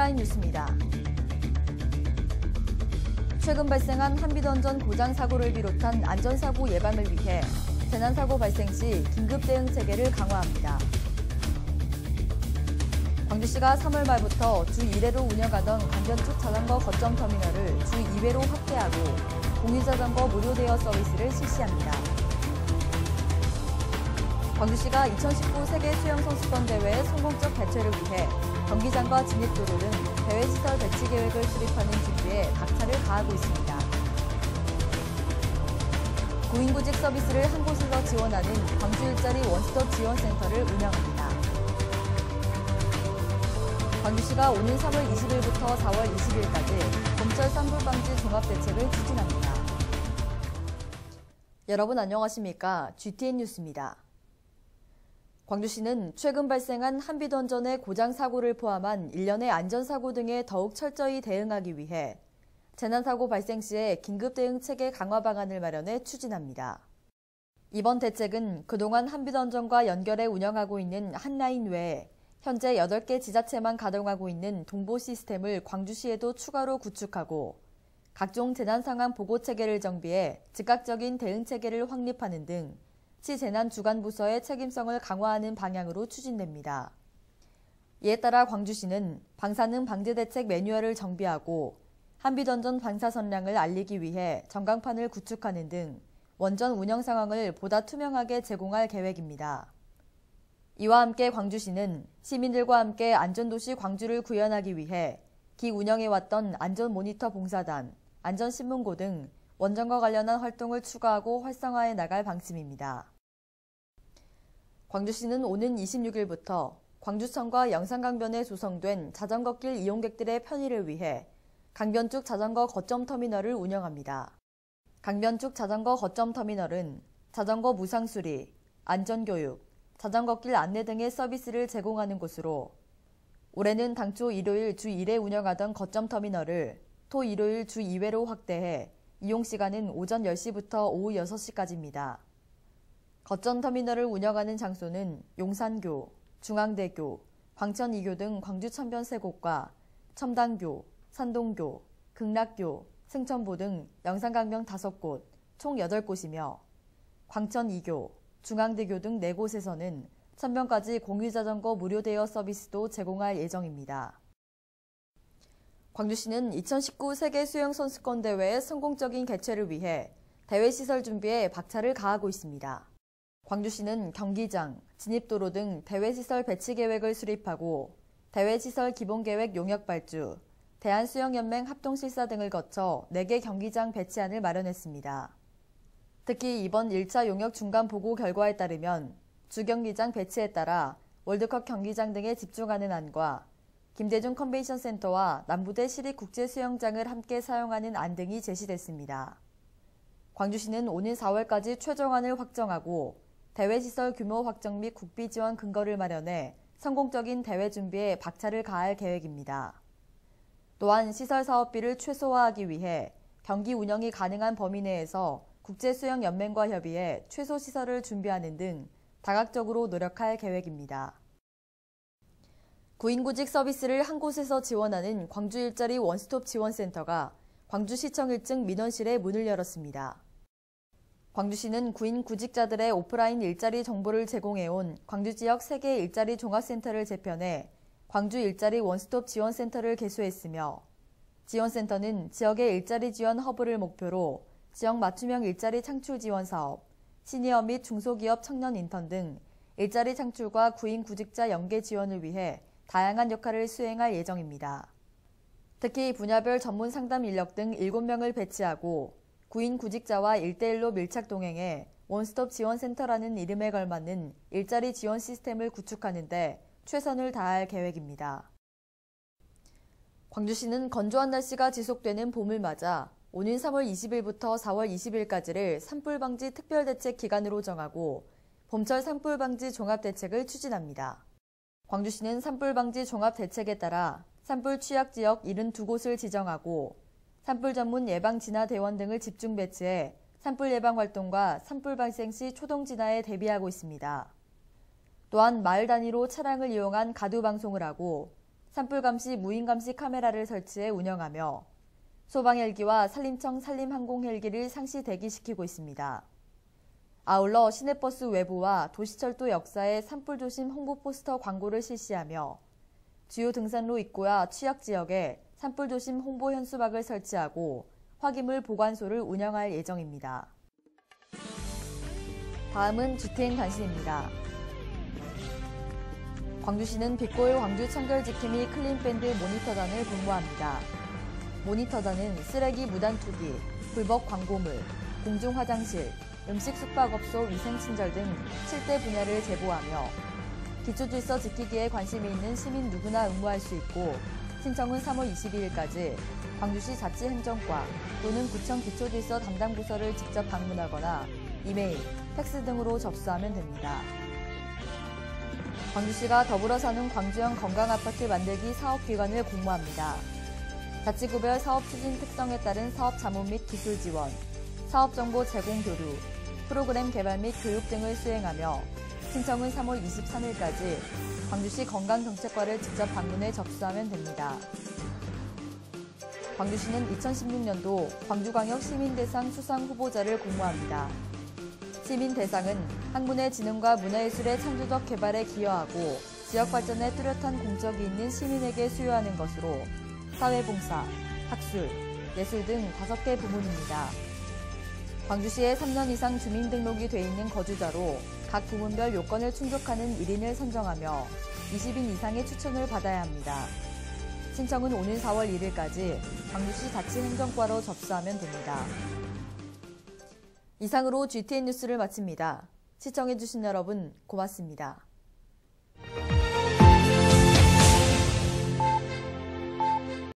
오프라인 뉴스입니다. 최근 발생한 한비던전 고장 사고를 비롯한 안전사고 예방을 위해 재난사고 발생 시 긴급 대응 체계를 강화합니다. 광주시가 3월 말부터 주 1회로 운영하던 강변쪽 자전거 거점 터미널을 주 2회로 확대하고 공유자전거 무료 대여 서비스를 실시합니다. 광주시가 2019 세계 수영선수권 대회의 성공적 개최를 위해 경기장과 진입도로 등 대회시설 배치 계획을 수립하는 준비에 박차를 가하고 있습니다. 구인구직 서비스를 한 곳에서 지원하는 광주 일자리 원스톱 지원센터를 운영합니다. 광주시가 오는 3월 20일부터 4월 20일까지 봄철 산불 방지 종합대책을 추진합니다. 여러분 안녕하십니까? GTN 뉴스입니다. 광주시는 최근 발생한 한비던전의 고장 사고를 포함한 일련의 안전사고 등에 더욱 철저히 대응하기 위해 재난사고 발생 시에 긴급 대응 체계 강화 방안을 마련해 추진합니다. 이번 대책은 그동안 한비던전과 연결해 운영하고 있는 한라인 외에 현재 8개 지자체만 가동하고 있는 동보 시스템을 광주시에도 추가로 구축하고 각종 재난상황 보고 체계를 정비해 즉각적인 대응 체계를 확립하는 등 시 재난 주간 부서의 책임성을 강화하는 방향으로 추진됩니다. 이에 따라 광주시는 방사능 방제 대책 매뉴얼을 정비하고 한비던전 방사 선량을 알리기 위해 전광판을 구축하는 등 원전 운영 상황을 보다 투명하게 제공할 계획입니다. 이와 함께 광주시는 시민들과 함께 안전도시 광주를 구현하기 위해 기 운영해왔던 안전모니터 봉사단, 안전신문고 등 원전과 관련한 활동을 추가하고 활성화해 나갈 방침입니다. 광주시는 오는 26일부터 광주천과 영산강변에 조성된 자전거길 이용객들의 편의를 위해 강변쪽 자전거 거점 터미널을 운영합니다. 강변쪽 자전거 거점 터미널은 자전거 무상수리, 안전교육, 자전거길 안내 등의 서비스를 제공하는 곳으로 올해는 당초 일요일 주 1회 운영하던 거점 터미널을 토 일요일 주 2회로 확대해 이용시간은 오전 10시부터 오후 6시까지입니다. 거점 터미널을 운영하는 장소는 용산교, 중앙대교, 광천 2교 등 광주 천변 3곳과 첨단교, 산동교, 극락교, 승천보 등 영산강변 5곳, 총 8곳이며 광천 2교, 중앙대교 등 4곳에서는 천변까지 공유자전거 무료 대여 서비스도 제공할 예정입니다. 광주시는 2019 세계 수영선수권 대회의 성공적인 개최를 위해 대회시설 준비에 박차를 가하고 있습니다. 광주시는 경기장, 진입도로 등 대회시설 배치 계획을 수립하고 대회시설 기본계획 용역 발주, 대한수영연맹 합동실사 등을 거쳐 4개 경기장 배치안을 마련했습니다. 특히 이번 1차 용역 중간 보고 결과에 따르면 주경기장 배치에 따라 월드컵 경기장 등에 집중하는 안과 김대중 컨벤션 센터와 남부대 시립국제수영장을 함께 사용하는 안 등이 제시됐습니다. 광주시는 오는 4월까지 최종안을 확정하고 대회시설 규모 확정 및 국비 지원 근거를 마련해 성공적인 대회 준비에 박차를 가할 계획입니다. 또한 시설 사업비를 최소화하기 위해 경기 운영이 가능한 범위 내에서 국제수영연맹과 협의해 최소 시설을 준비하는 등 다각적으로 노력할 계획입니다. 구인구직 서비스를 한 곳에서 지원하는 광주 일자리 원스톱 지원센터가 광주시청 1층 민원실에 문을 열었습니다. 광주시는 구인 구직자들의 오프라인 일자리 정보를 제공해온 광주 지역 3개 일자리 종합센터를 재편해 광주 일자리 원스톱 지원센터를 개소했으며 지원센터는 지역의 일자리 지원 허브를 목표로 지역 맞춤형 일자리 창출 지원 사업, 시니어 및 중소기업 청년 인턴 등 일자리 창출과 구인 구직자 연계 지원을 위해 다양한 역할을 수행할 예정입니다. 특히 분야별 전문 상담 인력 등 7명을 배치하고 구인 구직자와 1대1로 밀착 동행해 원스톱 지원센터라는 이름에 걸맞는 일자리 지원 시스템을 구축하는 데 최선을 다할 계획입니다. 광주시는 건조한 날씨가 지속되는 봄을 맞아 오는 3월 20일부터 4월 20일까지를 산불방지 특별대책 기간으로 정하고 봄철 산불방지 종합대책을 추진합니다. 광주시는 산불방지 종합대책에 따라 산불 취약지역 72곳을 지정하고 산불 전문 예방진화대원 등을 집중 배치해 산불 예방 활동과 산불 발생 시 초동 진화에 대비하고 있습니다. 또한 마을 단위로 차량을 이용한 가두 방송을 하고 산불 감시 무인 감시 카메라를 설치해 운영하며 소방 헬기와 산림청 산림 항공 헬기를 상시 대기시키고 있습니다. 아울러 시내버스 외부와 도시철도 역사의 산불 조심 홍보 포스터 광고를 실시하며 주요 등산로 입구와 취약 지역에 산불 조심 홍보 현수막을 설치하고 화기물 보관소를 운영할 예정입니다. 다음은 GTN 단신입니다. 광주시는 빛고일 광주 청결지킴이 클린밴드 모니터단을 공모합니다. 모니터단은 쓰레기 무단 투기, 불법 광고물, 공중화장실, 음식 숙박업소 위생친절 등 7대 분야를 제보하며 기초질서 지키기에 관심이 있는 시민 누구나 응모할 수 있고 신청은 3월 22일까지 광주시 자치행정과 또는 구청 기초질서 담당 부서를 직접 방문하거나 이메일, 팩스 등으로 접수하면 됩니다. 광주시가 더불어 사는 광주형 건강아파트 만들기 사업기관을 공모합니다. 자치구별 사업 추진 특성에 따른 사업 자문 및 기술 지원, 사업 정보 제공 교류, 프로그램 개발 및 교육 등을 수행하며 신청은 3월 23일까지 광주시 건강정책과를 직접 방문해 접수하면 됩니다. 광주시는 2016년도 광주광역 시민대상 수상 후보자를 공모합니다. 시민대상은 학문의 진흥과 문화예술의 창조적 개발에 기여하고 지역 발전에 뚜렷한 공적이 있는 시민에게 수여하는 것으로 사회봉사, 학술, 예술 등 5개 부문입니다. 광주시에 3년 이상 주민등록이 돼 있는 거주자로 각 부문별 요건을 충족하는 1인을 선정하며 20인 이상의 추천을 받아야 합니다. 신청은 오는 4월 1일까지 광주시 자치행정과로 접수하면 됩니다. 이상으로 GTN 뉴스를 마칩니다. 시청해주신 여러분 고맙습니다.